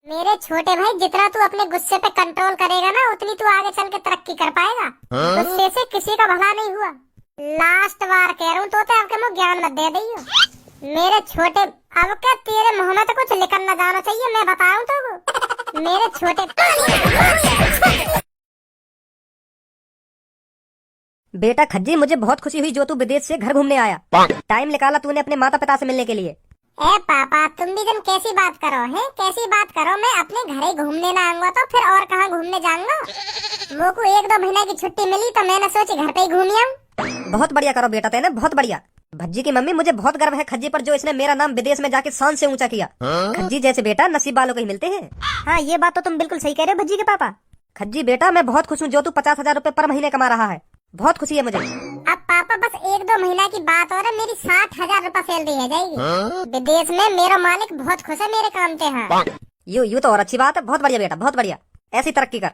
मेरे छोटे भाई, जितना तू अपने गुस्से पे कंट्रोल करेगा ना, उतनी तू आगे चल के तरक्की कर पाएगा। गुस्से से किसी का भला नहीं हुआ। लास्ट बार कह रहा हूँ, तो आपके मुँह ज्ञान मत दे दी मेरे छोटे। अब क्या तेरे मुँह में तो कुछ निकल ना जाना चाहिए, मैं बताऊँ तो मेरे छोटे। बेटा खज्जी, मुझे बहुत खुशी हुई जो तू विदेश से घर घूमने आया। टाइम निकाला तूने अपने माता पिता से मिलने के लिए। ए पापा, तुम भी तुम कैसी बात करो है, कैसी बात करो। मैं अपने घर ही घूमने ना आऊंगा तो फिर और कहाँ घूमने जाऊंगा। वो को 1-2 महीने की छुट्टी मिली तो मैंने सोची घर पे ही घूम आऊं। बहुत बढ़िया करो बेटा, तेने बहुत बढ़िया। भज्जी की मम्मी, मुझे बहुत गर्व है खज्जी पर, जो इसने मेरा नाम विदेश में जाके शान से ऊंचा किया। खज्जी जैसे बेटा नसीब वालों को ही मिलते हैं। हाँ, ये बात तो तुम बिल्कुल सही कह रहे हो भज्जी के पापा। खज्जी बेटा, मैं बहुत खुश हूँ जो तू 50,000 रूपए पर महीने कमा रहा है। बहुत खुशी है मुझे। अब पापा बस 1-2 महीना की बात और है, मेरी 60,000 रूपए सैलरी है जाएगी। विदेश में मेरा मालिक बहुत खुश है मेरे काम से। हाँ, यू तो और अच्छी बात है। बहुत बढ़िया बेटा, बहुत बढ़िया, ऐसी तरक्की कर।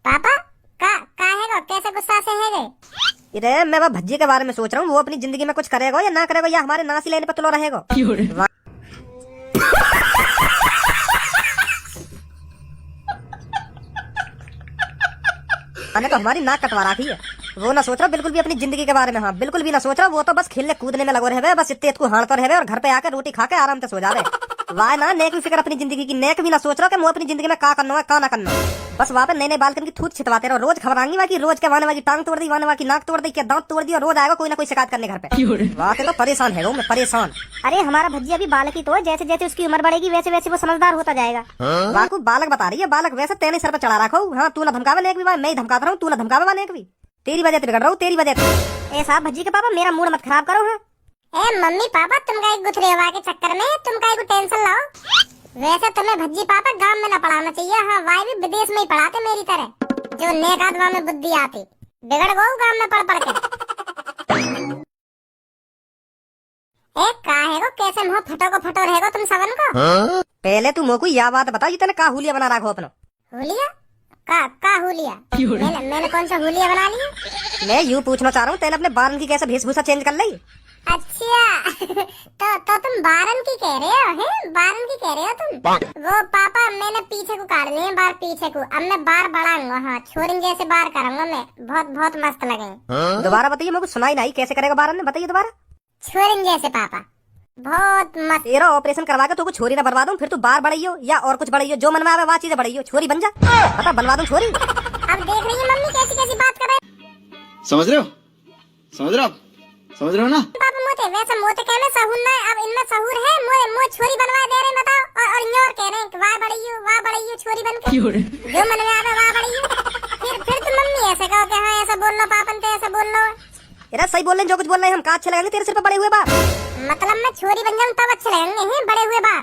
पापा का है कैसे गुस्सा से है गए? इधर मैं वो भज्जी के बारे में सोच रहा हूँ, वो अपनी जिंदगी में कुछ करेगा या ना करेगा, या हमारे नासी लेने पर तुलो रहेगा। मैंने तो हमारी नाक कटवा रखी है। वो ना सोच रहा बिल्कुल भी अपनी जिंदगी के बारे में। हाँ, बिल्कुल भी ना सोच रहा। वो तो बस खेलने कूदने में लगो रहे, बस इतने को हारता रहे और घर पे आकर रोटी खा के आराम से सो जा रहे। वाह ना, नेक भी फिक्र अपनी जिंदगी की। नेक भी ना सोच रहा कि मैं अपनी जिंदगी में का करना है का ना करना। बस वहाँ पे नए बालकन की थूत छिटवाते रहो। रोज खबर आएंगी वहाँ की, रोज के वाने वाली टांग तोड़ दी, वाने वाली नाक तोड़ दी, क्या दांत तोड़ दी, और रोज आएगा कोई ना कोई शिकायत करने घर पे। वहाँ से तो परेशान है मैं, परेशान। अरे हमारा भज्जी अभी बालक ही तो है, जैसे जैसे उसकी उम्र बढ़ेगी वैसे वैसे वो समझदार होता जाएगा। वहाँ को बालक बता रही है, बालक वैसे तेने सर पे चढ़ा रखो। हाँ, तू ना धमकावे नेक भी, मैं ही धमकाता रहा हूँ, तू ना धमकावे नेक भी। तेरी वजह से बिगड़ रहा हूँ, तेरी वजह से। ऐसा भज्जी के पापा, मेरा मूड मत खराब करो। हाँ, ए मम्मी पापा, तुम का गुथरे हवा के चक्कर में तुम का टेंशन लाओ। वैसे तुम्हें भज्जी पापा गांव में ना पढ़ाना चाहिए। हाँ, वाई भी विदेश में ही पढ़ाते मेरी तरह, जो नेक आदमा में बुद्धि आती। बिगड़ गो गांव में पढ़ के। ए काहे को कैसे मुंह फटो रहेगो तुम सबन को। पहले तू मोको यह बात बता, जितने का हुलिया बना रखो अपना। हुलिया का हुलिया? मैंने कौन सा हुलिया बना लिया? मैं यूँ पूछना चाह रहा हूँ, तेने अपने बारन की कैसे वेशभूषा चेंज कर ली? अच्छा तो तुम बारन की कह रहे हो हैं? बारन की कह रहे हो तुम? वो पापा, मैंने पीछे को काट लिए बार, पीछे को। अब मैं बार बढ़ाऊंगा। हाँ, छोरिन जैसे बार करूंगा मैं, बहुत मस्त लगे। दोबारा बताइए, मेरे को सुनाई नहीं। कैसे करेगा बारन ने, बताइए दोबारा। छोरिन जैसे पापा, बहुत मस्त। तेरा ऑपरेशन करवा के तू छोरी ना बनवा दूं, फिर तू बार बढ़ाइयो या और कुछ बढ़ाइयो, जो मन में आवे वह चीजें बढ़ाइयो। छोरी बन जा, पता बनवा दूं छोरी। अब देख रही है मम्मी कैसी बात कर रहे। समझ रहे हो ना? पापा मोते वैसे मोते कहने सहूर ना, अब इनमें सहूर है। मोए छोरी बनवा दे रहे हैं, बताओ। और न्योर कह रहे हैं वाह बढ़ियो छोरी बन के, जो मन में आवे वाह बढ़ियो। फिर तुम मम्मी ऐसे कहो कि हाँ ऐसा बोल लो पापन, तो ऐसा बोल लो। यार सही बोल रहे हैं, जो कुछ बोल रहे हैं हम। का अच्छे लगेंगे तेरे सिर पे बड़े हुए बार? मतलब मैं छोरी बन जाऊं तब अच्छे लगेंगे हैं बड़े हुए बार।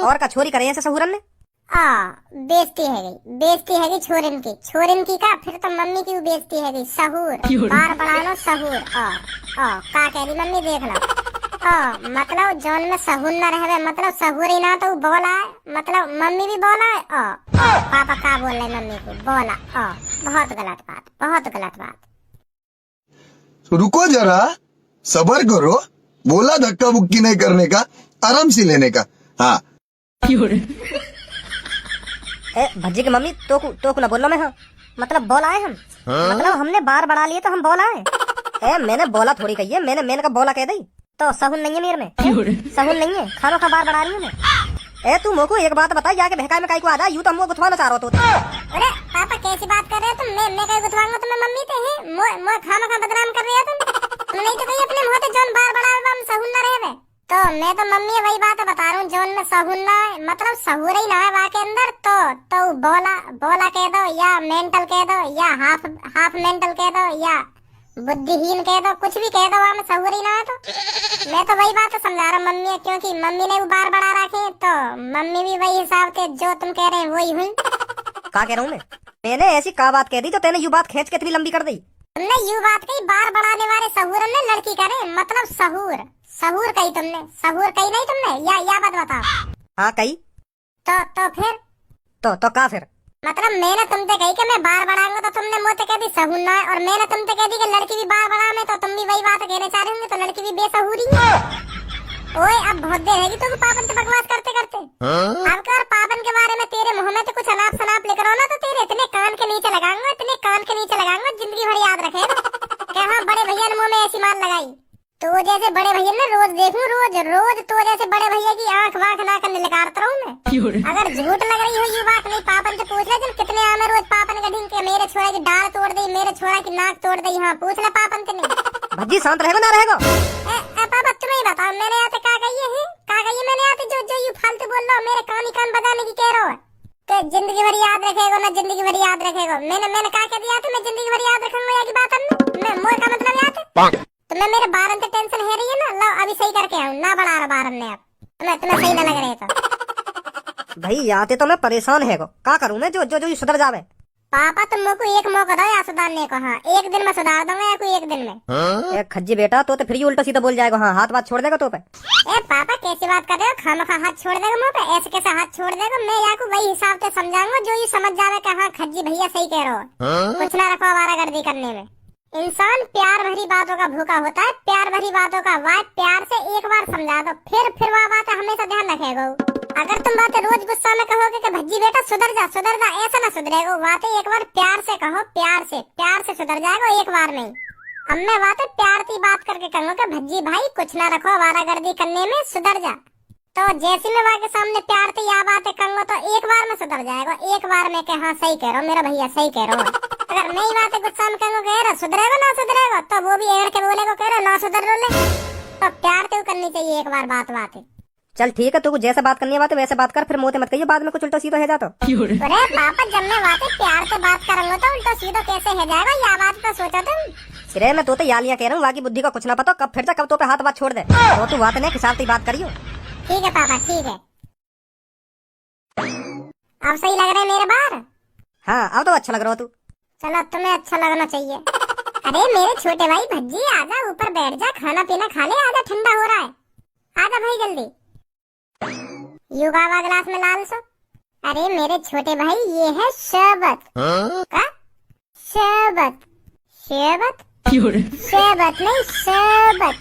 और का छोरी करे ऐसे सहूरन ने? बेइज्जती है गई छोरिन की का। फिर तो मम्मी की भी बेइज्जती है गई। सहूर बार बढ़ा लो, सहूर। का कह रही मम्मी, देख लो। मतलब जौन में सहूर न रहे, मतलब सहूर ही ना तो बोला है, मतलब मम्मी भी बोला है। पापा का बोल रहे मम्मी को बोला। बहुत गलत बात। तो रुको जरा, सबर करो। बोला धक्का बुक्की नहीं करने का, आराम से लेने का। हाँ, भज्जी की मम्मी, तो को ना बोलो मैं। हाँ, मतलब बोला है हम। मतलब हमने बार बढ़ा लिए तो हम बोला है। मैंने बोला थोड़ी कही है, मैंने का बोला कह दी। तो सहून नहीं है मेरे में, सहून नहीं है। खानों का बार बढ़ा रही हूँ मैं। तू मोको एक बात बता, जाके बहकाई में काई को आधा, यूं तो हम गुथवाना चाह रहा था। अरे पापा कैसी बात कर रहे हो तुम? मैं कहीं गुथवाऊंगा तुम्हें मम्मी पे है? मोए खामा का बदनाम कर रहे हो तुम नहीं तो कहीं अपने मुंह से जौन बार बढ़ा हम सहून ना रहे। तो मैं तो मम्मी वही बात बता रहा हूँ, जौन में सहून ना है, मतलब सहूर ही ना है वहाँ के अंदर। तो बोला कह दो, या मेंटल कह दो, या हाफ मेंटल कह दो, या बुद्धिहीन कह दो, कुछ भी कह दो, वहाँ में सहूर ही ना है। तो मैं तो वही बात समझा रहा हूँ मम्मी, क्योंकि मम्मी ने वो बार बढ़ा रखे, तो मम्मी भी वही हिसाब से जो तुम कह रहे हैं वही हुई। का कह रहा हूँ मैंने ऐसी का बात कह दी जो तेने यू बात खींच के इतनी लंबी कर दी? तुमने यू बात कही, बार बढ़ाने वाले सहूर ने लड़की करे, मतलब सहूर कही तुमने, सहूर कही नहीं तुमने, या बात बताओ। हाँ कही। तो फिर तो का फिर? मतलब मैंने तुमसे कही कि मैं बार बढ़ाऊंगा, तो तुमने मुझसे कह दी सहूर ना है। और मैंने तुमसे कह दी कि लड़की भी बार बढ़ा में, तो तुम भी वही बात कहने चाह रहे होंगे, तो लड़की भी बेसहूरी है। ओए अब बहुत देर हैगी तो पापन से बकवास करते करते। अब कर पापन के बारे में तेरे मुंह में तो कुछ अनाप शनाप लेकर आओ ना तो तेरे इतने कान के नीचे लगाऊंगा, इतने कान के नीचे लगाऊंगा, जिंदगी भर याद रखेगा। क्या हाँ बड़े भैया ने मुंह में ऐसी मार लगाई। तो जैसे बड़े भैया ने रोज देखूं, रोज रोज तो जैसे बड़े भैया की आंख वाख ना करने लगाता रहूं मैं। अगर झूठ लग रही हो ये बात नहीं, पापन से पूछ ले जब कितने आमे रोज पापन का ढींग के मेरे छोरा की डाल तोड़ दी, मेरे छोरा की नाक तोड़ दी। हाँ पूछ ले पापन से नहीं। भज्जी शांत रहेगा ना रहेगा? पापा तुम्हें ही बताओ मैंने आते क्या कही है, क्या कही मैंने आते जो जो यू फालतू बोल रहा हो, मेरे कान ही कान बजाने की कह रहा हो कि जिंदगी भर याद रखेगा ना, जिंदगी भर याद रखेगा। मैंने क्या कह दिया था मैं जिंदगी भर याद रखूंगा की बात मैं मोर का मतलब याद तो मैं मेरे बारन से टेंशन है रही है ना, लो अभी सही करके आऊं ना बढ़ा रहा बारन ने अब तुम्हें सही ना लग रहे तो। भाई आते तो मैं परेशान है को क्या करूं मैं जो जो जो सुधर जावे। पापा तुम मुझको एक मौका दो या सुधारने को। हाँ एक दिन में सुधार दूंगा या कोई एक दिन में। खज्जी बेटा तो फिर उल्टा सीधा बोल जाएगा। हाँ हाथ बात छोड़ देगा तो पे। ए पापा कैसी बात कर रहे हो, खामखा हाथ छोड़ देगा मुंह पे, ऐसे कैसे हाथ छोड़ देगा। मैं या को वही हिसाब से समझाऊंगा जो ये समझ जावे कि हाँ खज्जी भैया सही कह रहे हो, कुछ ना रखो आवारागर्दी करने में। इंसान प्यार भरी बातों का भूखा होता है, प्यार भरी बातों का वाह प्यार से एक बार समझा दो फिर वह बात हमेशा ध्यान रखेगा। अगर तुम बातें रोज गुस्सा में कहोगे कि भज्जी बेटा सुधर जा ऐसा ना सुधरेगा। बातें एक बार प्यार से कहो, प्यार से सुधर जाएगा एक बार में। अब मैं बातें प्यार की बात करके कहूँगा कि भज्जी भाई कुछ ना रखो आवारागर्दी करने में, सुधर जा। तो जैसे मैं वहाँ के सामने प्यार से या बातें कहूँगा तो एक बार में सुधर जाएगा, एक बार में कि हाँ सही कह रहा हो मेरा भैया सही कह रहा हो। अगर नई बातें गुस्सा में कहूँगा कह रहा सुधरेगा ना सुधरेगा तो वो भी एड़ के बोलेगा कह रहा ना सुधर ले। तो प्यार से करनी चाहिए एक बार बात। चल ठीक है, तू जैसे बात करनी है बात वैसे बात कर, फिर मोते मत कहिए बाद में कुछ उल्टा सीधा है जाता। अरे पापा जब मैं बातें प्यार से बात करूंगा तो उल्टा सीधा कैसे है जाएगा, या बात तो सोचा तुम। सिरे मैं तो यालियां कह रहा हूँ, बाकी बुद्धि का कुछ ना पता, कब फिर जा कब तो पे हाथ बात छोड़ दे। तो तू बात नहीं हिसाब से बात करियो। ठीक है पापा ठीक है। अब सही लग रहा है मेरे बार? हाँ अब तो अच्छा लग रहा हो तू। चलो तुम्हें अच्छा लगना चाहिए। अरे मेरे छोटे भाई भज्जी आजा ऊपर बैठ जा, खाना पीना खा ले, आजा ठंडा हो रहा है, आजा भाई जल्दी। युगावा गिलास में लाल सो। अरे मेरे छोटे भाई ये है शरबत। का शरबत? शरबत नहीं शरबत।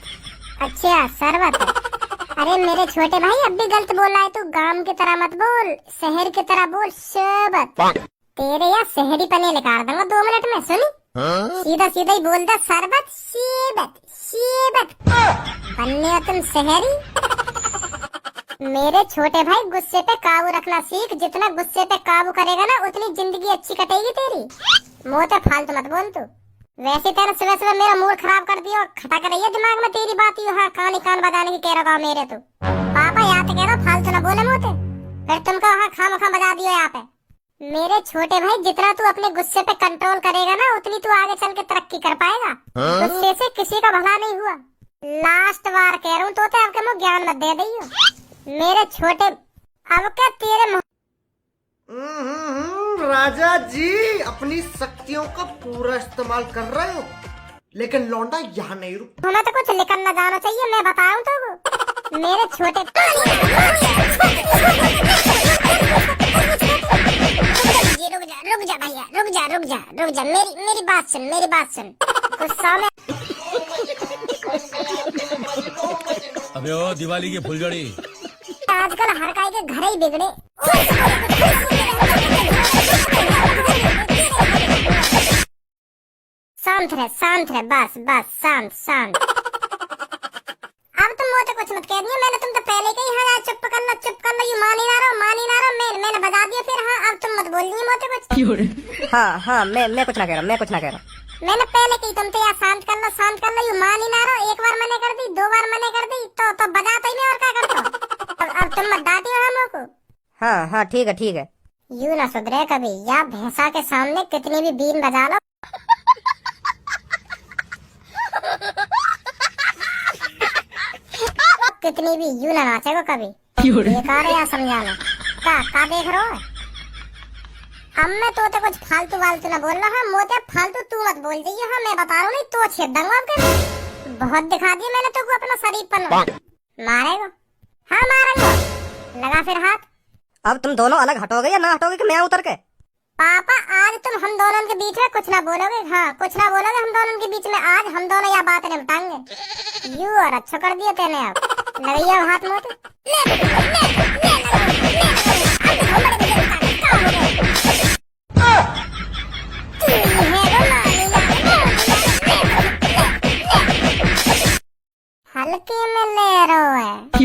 अच्छा शरबत है। अरे मेरे छोटे भाई अब भी गलत बोल रहा है तू, गांव की तरह मत बोल, शहर की तरह बोल, शरबत। तेरे या शहरी पने निकाल दूंगा 2 मिनट में, सुनी सीधा सीधा ही बोल दे शरबत शरबत बनने हो तुम शहरी। मेरे छोटे भाई गुस्से पे काबू रखना सीख, जितना गुस्से पे काबू करेगा ना उतनी जिंदगी अच्छी कटेगी तेरी। मोते फालतू मत बोल तू। वैसे तेरा सुबह सुबह मेरा मूड खराब कर दिया, खटक रही है दिमाग में तेरी बात। हाँ कान ही कान बजाने की कह रहा मेरे तू। पापा यहाँ पे कह रहा फालतू ना बोले मोते, फिर तुमको हाँ खाम बजा दियो यहाँ पे। मेरे छोटे भाई जितना तू अपने गुस्से पे कंट्रोल करेगा ना उतनी तू आगे चल के तरक्की कर पाएगा। गुस्से से किसी का भला नहीं हुआ, लास्ट बार कह रहा हूँ तोते आपके मुँह ज्ञान मत दे दियो मेरे छोटे। अब क्या तेरे राजा जी अपनी शक्तियों का पूरा इस्तेमाल कर रहे हो, लेकिन लौंडा यहाँ नहीं रुक। हमें तो कुछ लिखना ना जाना चाहिए, मैं बताऊं तो मेरे छोटे। रुक जा भैया, रुक जा मेरी बात सुन। गुस्सा में अबे ओ दिवाली की फुलझड़ी, आजकल हर काय के घर ही बिगड़े। शांत रहे बस शांत। अब तुम मुझे कुछ मत कह दिया, मैंने तुम तो पहले कही हाँ चुप करना यू मान ही ना रहा। मैंने बता दिया फिर। हाँ अब तुम मत बोल दिए मुझे कुछ। हाँ मैं कुछ ना कह रहा। मैंने पहले कही तुम तो यार शांत करना यू मान ही ना रहा। एक बार मैंने कर दी, 2 बार मैंने कर दी तो बजाता ही नहीं और क्या करता। अब तुम मत डांटियो हमको। हाँ ठीक है। यू ना सुधरे कभी, या भैंसा के सामने कितनी भी बीन बजा लो कितनी भी यू ना नाचेगा कभी। बेकार है यार समझाना। का देख रहे हो? अब मैं तो कुछ फालतू ना बोल रहा। मोते फालतू तू मत बोल जाइए। हाँ मैं बता रहा हूँ नहीं तो छेद दूंगा आपके। बहुत दिखा दिया मैंने तुमको अपना शरीफ पर। मारेगा? हाँ मारेगा। लगा फिर हाथ। अब तुम दोनों अलग हटोगे या ना हटोगे कि मैं उतर के? पापा आज तुम हम दोनों के बीच में कुछ ना बोलोगे। हाँ कुछ ना बोलोगे हम दोनों के बीच में। आज हम दोनों यह बात निपटाएंगे। यू और अच्छा कर दिया तेने अब। लगैया हाथ मोत ले ले हल्के में ले रहो है